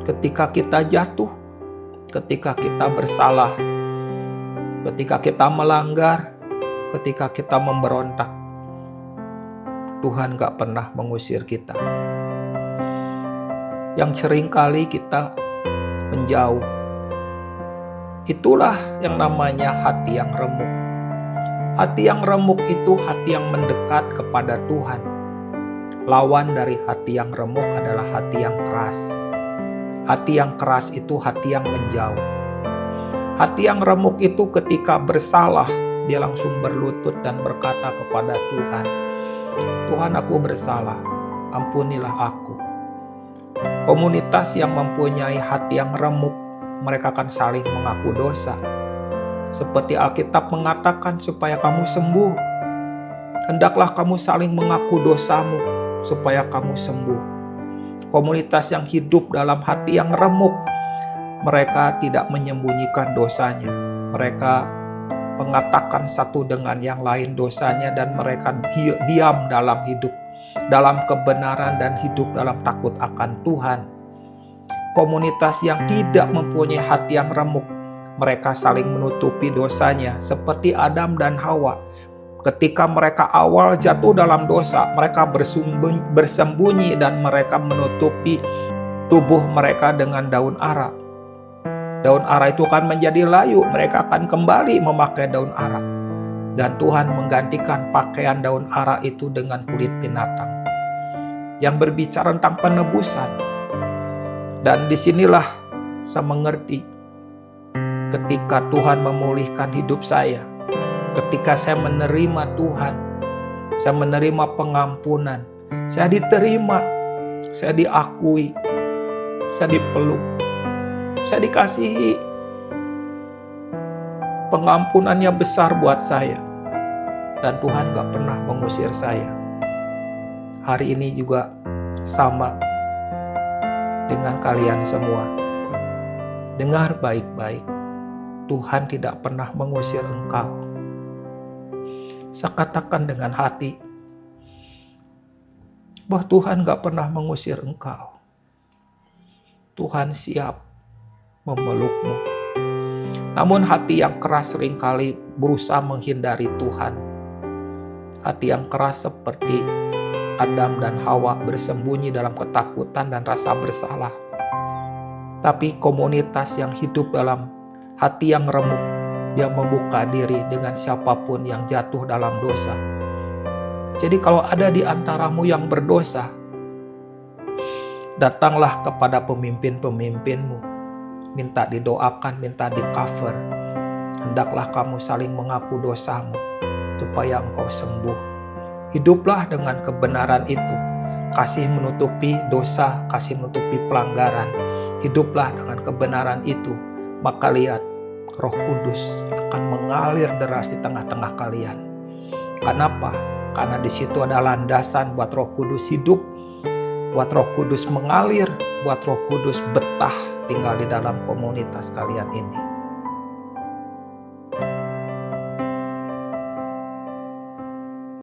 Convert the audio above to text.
ketika kita jatuh, ketika kita bersalah, ketika kita melanggar, ketika kita memberontak, Tuhan gak pernah mengusir kita. Yang seringkali kita menjauh, itulah yang namanya hati yang remuk. Hati yang remuk itu hati yang mendekat kepada Tuhan. Lawan dari hati yang remuk adalah hati yang keras. Hati yang keras itu hati yang menjauh. Hati yang remuk itu ketika bersalah, dia langsung berlutut dan berkata kepada Tuhan, Tuhan, aku bersalah, ampunilah aku. Komunitas yang mempunyai hati yang remuk, mereka akan saling mengaku dosa. Seperti Alkitab mengatakan, supaya kamu sembuh, hendaklah kamu saling mengaku dosamu, supaya kamu sembuh. Komunitas yang hidup dalam hati yang remuk, mereka tidak menyembunyikan dosanya. Mereka mengatakan satu dengan yang lain dosanya, dan mereka diam dalam hidup, dalam kebenaran dan hidup dalam takut akan Tuhan. Komunitas yang tidak mempunyai hati yang remuk, mereka saling menutupi dosanya seperti Adam dan Hawa. Ketika mereka awal jatuh dalam dosa, mereka bersembunyi dan mereka menutupi tubuh mereka dengan daun ara. Daun ara itu akan menjadi layu, mereka akan kembali memakai daun ara. Dan Tuhan menggantikan pakaian daun ara itu dengan kulit binatang. Yang berbicara tentang penebusan. Dan disinilah saya mengerti ketika Tuhan memulihkan hidup saya. Ketika saya menerima Tuhan, saya menerima pengampunan, saya diterima, saya diakui, saya dipeluk, saya dikasihi. Pengampunannya besar buat saya, dan Tuhan gak pernah mengusir saya. Hari ini juga sama dengan kalian semua. Dengar baik-baik, Tuhan tidak pernah mengusir engkau. Saya katakan dengan hati bahwa Tuhan gak pernah mengusir engkau. Tuhan siap memelukmu. Namun hati yang keras seringkali berusaha menghindari Tuhan. Hati yang keras seperti Adam dan Hawa bersembunyi dalam ketakutan dan rasa bersalah. Tapi komunitas yang hidup dalam hati yang remuk, dia membuka diri dengan siapapun yang jatuh dalam dosa. Jadi kalau ada di antaramu yang berdosa, datanglah kepada pemimpin-pemimpinmu. Minta didoakan, minta di cover. Hendaklah kamu saling mengaku dosamu, supaya engkau sembuh. Hiduplah dengan kebenaran itu. Kasih menutupi dosa, kasih menutupi pelanggaran. Hiduplah dengan kebenaran itu. Maka lihat, Roh Kudus akan mengalir deras di tengah-tengah kalian. Kenapa? Karena di situ ada landasan buat Roh Kudus hidup, buat Roh Kudus mengalir, buat Roh Kudus betah tinggal di dalam komunitas kalian ini.